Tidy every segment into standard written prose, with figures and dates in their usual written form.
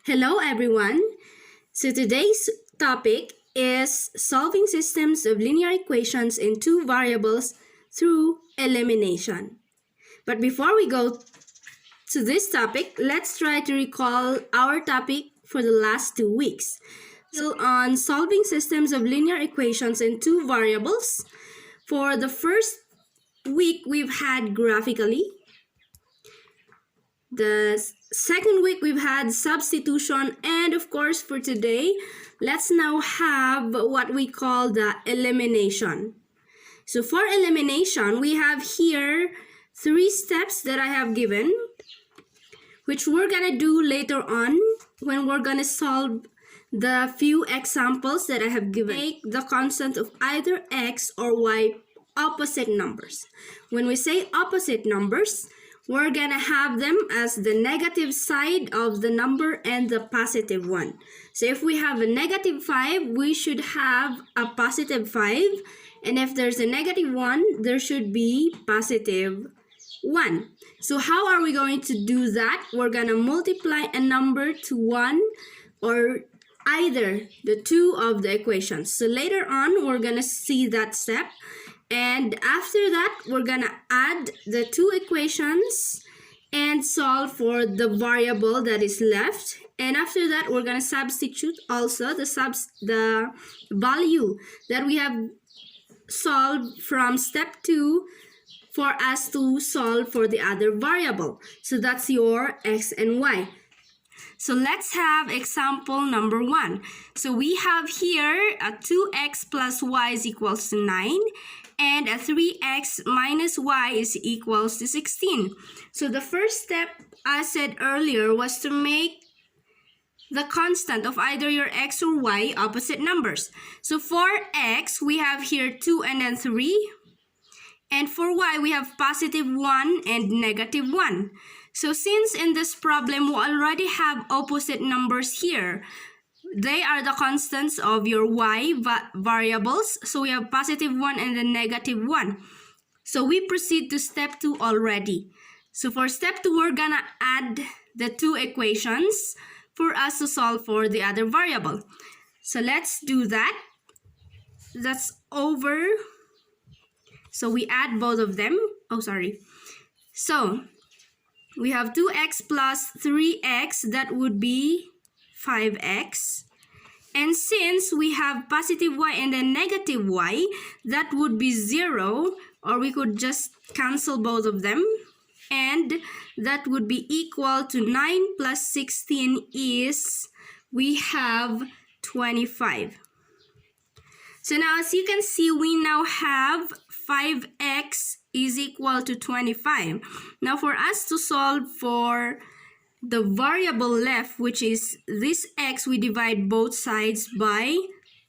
Hello everyone. So today's topic is solving systems of linear equations in two variables through elimination. But before we go to this topic, let's try to recall our topic for the last 2 weeks. So on solving systems of linear equations in two variables. For the first week, we've had graphically. The second week, we've had substitution. And of course, for today, let's now have what we call the elimination. So for elimination, we have here 3 steps that I have given, which we're gonna do later on when we're gonna solve the few examples that I have given. Make the constant of either x or y opposite numbers. When we say opposite numbers, we're gonna have them as the negative side of the number and the positive one. So if we have a negative 5, we should have a positive 5. And if there's a negative 1, there should be positive 1. So how are we going to do that? We're gonna multiply a number to 1 or either the 2 of the equations. So later on, we're gonna see that step. And after that, we're gonna add the 2 equations and solve for the variable that is left. And after that, we're gonna substitute also the value that we have solved from step 2 for us to solve for the other variable. So that's your x and y. So let's have example number 1. So we have here a 2x plus y is equals to 9 and a 3x minus y is equals to 16. So the first step, I said earlier, was to make the constant of either your x or y opposite numbers. So for x, we have here 2 and then 3. And for y, we have positive 1 and negative 1. So since in this problem, we already have opposite numbers here, they are the constants of your y variables. So we have positive 1 and then negative 1. So we proceed to step 2 already. So for step 2, we're gonna add the 2 equations for us to solve for the other variable. So let's do that. That's over. So we add both of them. So we have 2x plus 3x, that would be 5x. And since we have positive y and then negative y, that would be 0, or we could just cancel both of them. And that would be equal to 9 plus 16 is, we have 25. So now as you can see, we now have 5x is equal to 25. Now for us to solve for the variable left, which is this x, we divide both sides by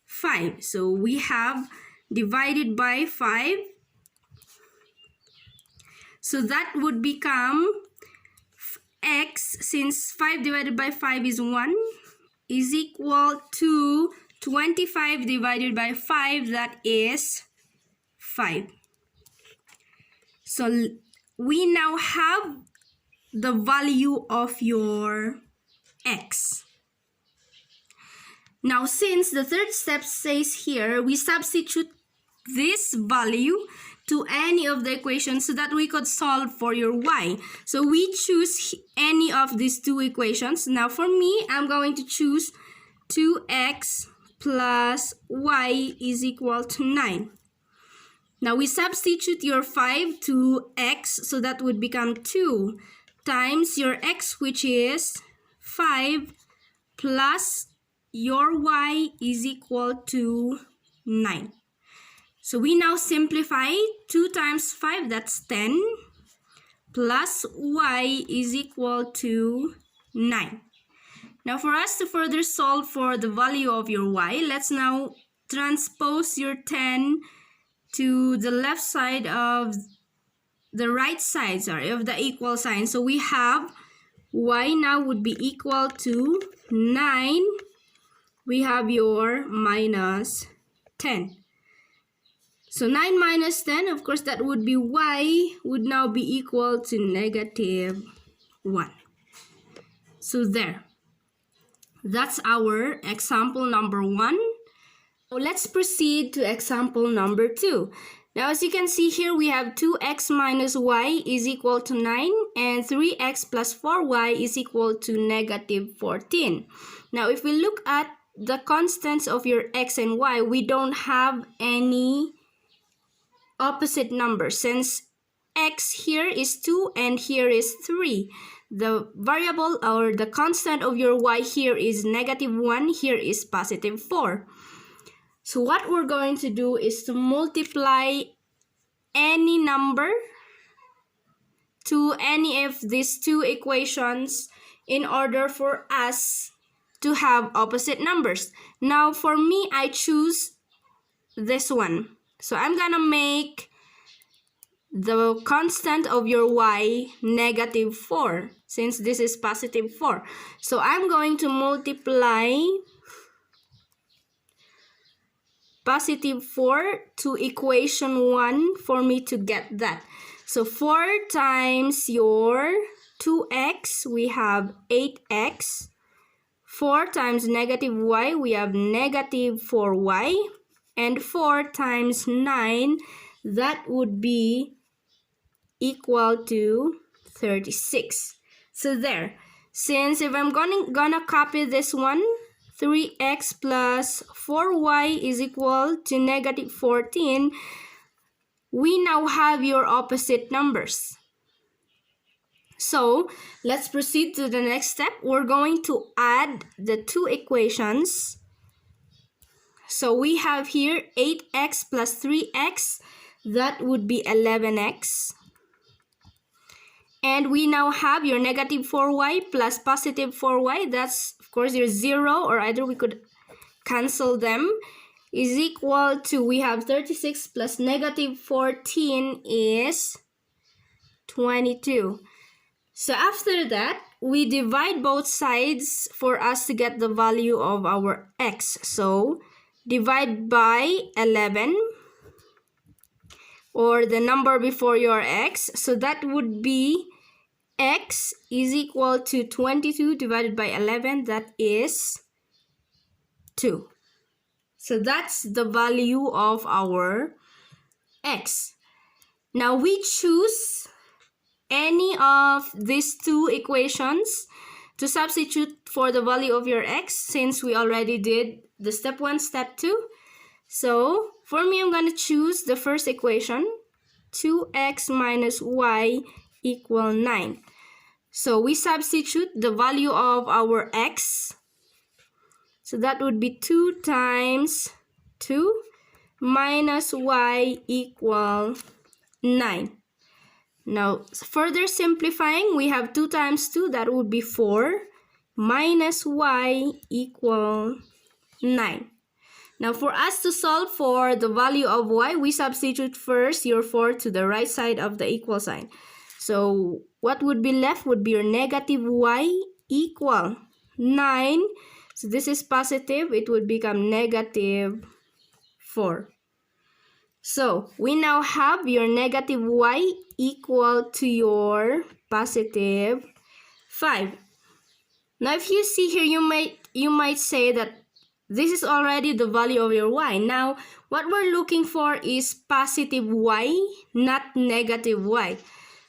5. So we have divided by 5. So that would become x, since 5 divided by 5 is 1, is equal to 25 divided by 5, that is 5. So we now have the value of your x. Now since the third step says here, we substitute this value to any of the equations so that we could solve for your y. So we choose any of these 2 equations. Now for me, I'm going to choose 2x plus y is equal to 9. Now we substitute your 5 to x, so that would become 2 times your x, which is 5, plus your y is equal to 9. So we now simplify. 2 times 5, that's 10, plus y is equal to 9. Now for us to further solve for the value of your y, let's now transpose your 10 to the left side of the right side, of the equal sign. So we have y now would be equal to 9. We have your minus 10. So 9 minus 10, of course, that would be y would now be equal to negative 1. So there. That's our example number 1. Let's proceed to example number 2. Now, as you can see here, we have 2x minus y is equal to 9 and 3x plus 4y is equal to negative 14. Now, if we look at the constants of your x and y, we don't have any opposite numbers since x here is 2 and here is 3. The variable or the constant of your y here is negative 1, here is positive 4. So what we're going to do is to multiply any number to any of these two equations in order for us to have opposite numbers. Now for me, I choose this one. So I'm gonna make the constant of your y negative 4 since this is positive 4. So I'm going to multiply positive 4 to equation 1 for me to get that. So 4 times your 2x, we have 8x. 4 times negative y, we have negative 4y. And 4 times 9, that would be equal to 36. So there. Since if I'm gonna copy this one, 3x plus 4y is equal to negative 14, we now have your opposite numbers. So let's proceed to the next step. We're going to add the two equations. So we have here 8x plus 3x, that would be 11x. And we now have your negative 4y plus positive 4y, that's of course your 0, or either we could cancel them, is equal to, we have 36 plus negative 14 is 22. So after that, we divide both sides for us to get the value of our x. So divide by 11, or the number before your x. So that would be x is equal to 22 divided by 11, that is 2. So that's the value of our x. Now we choose any of these two equations to substitute for the value of your x since we already did the step 1, step 2. So for me, I'm going to choose the first equation, 2x minus y equal 9. So we substitute the value of our x. So that would be 2 times 2 minus y equal 9. Now further simplifying, we have 2 times 2, that would be 4, minus y equal 9. Now for us to solve for the value of y, we substitute first your 4 to the right side of the equal sign. So what would be left would be your negative y equal 9. So this is positive, it would become negative 4. So we now have your negative y equal to your positive 5. Now if you see here, you might say that this is already the value of your y. Now what we're looking for is positive y, not negative y.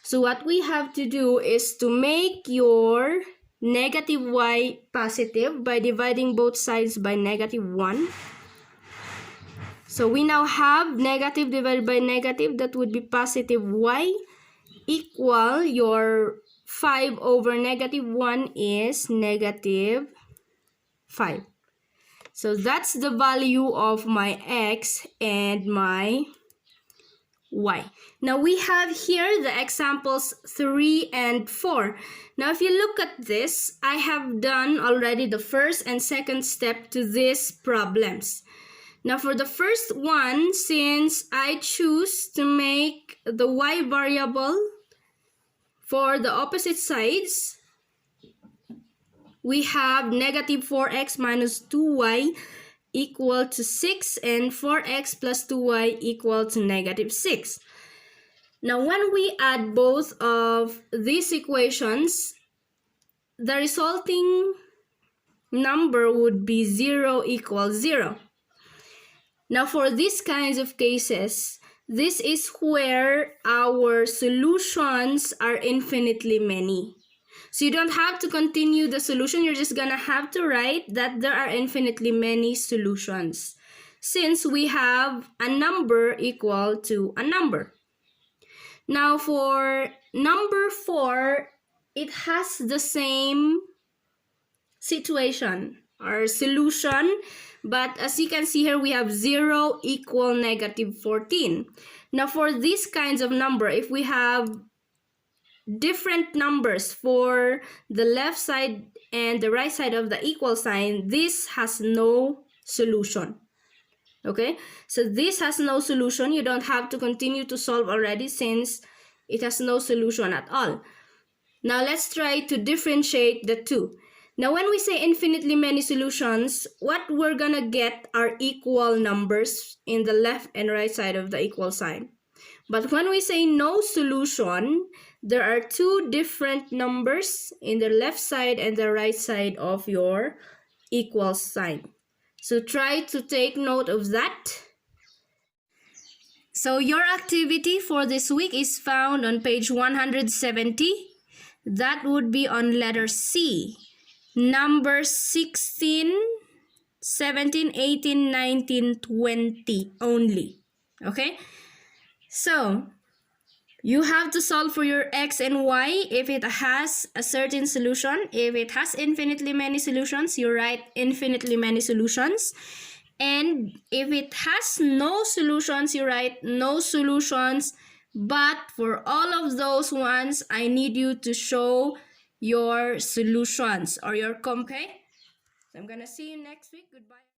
So what we have to do is to make your negative y positive by dividing both sides by negative 1. So we now have negative divided by negative, that would be positive y equal your 5 over negative 1 is negative 5. So that's the value of my x and my y. Now we have here the examples 3 and 4. Now if you look at this, I have done already the first and second step to these problems. Now for the first one, since I choose to make the y variable for the opposite sides, we have negative 4x minus 2y equal to 6 and 4x plus 2y equal to negative 6. Now when we add both of these equations, the resulting number would be 0 equals 0. Now for these kinds of cases, this is where our solutions are infinitely many. So you don't have to continue the solution, you're just gonna have to write that there are infinitely many solutions, since we have a number equal to a number. Now for number 4, it has the same situation or solution, but as you can see here, we have 0 equal negative 14. Now for these kinds of number, if we have different numbers for the left side and the right side of the equal sign, this has no solution. Okay, so this has no solution. You don't have to continue to solve already since it has no solution at all. Now let's try to differentiate the two. Now when we say infinitely many solutions, what we're gonna get are equal numbers in the left and right side of the equal sign. But when we say no solution, there are two different numbers in the left side and the right side of your equal sign. So try to take note of that. So your activity for this week is found on page 170. That would be on letter C. Numbers 16, 17, 18, 19, 20 only. Okay? So, you have to solve for your x and y if it has a certain solution. If it has infinitely many solutions, you write infinitely many solutions. And if it has no solutions, you write no solutions. But for all of those ones, I need you to show your solutions or your okay? So I'm gonna see you next week. Goodbye.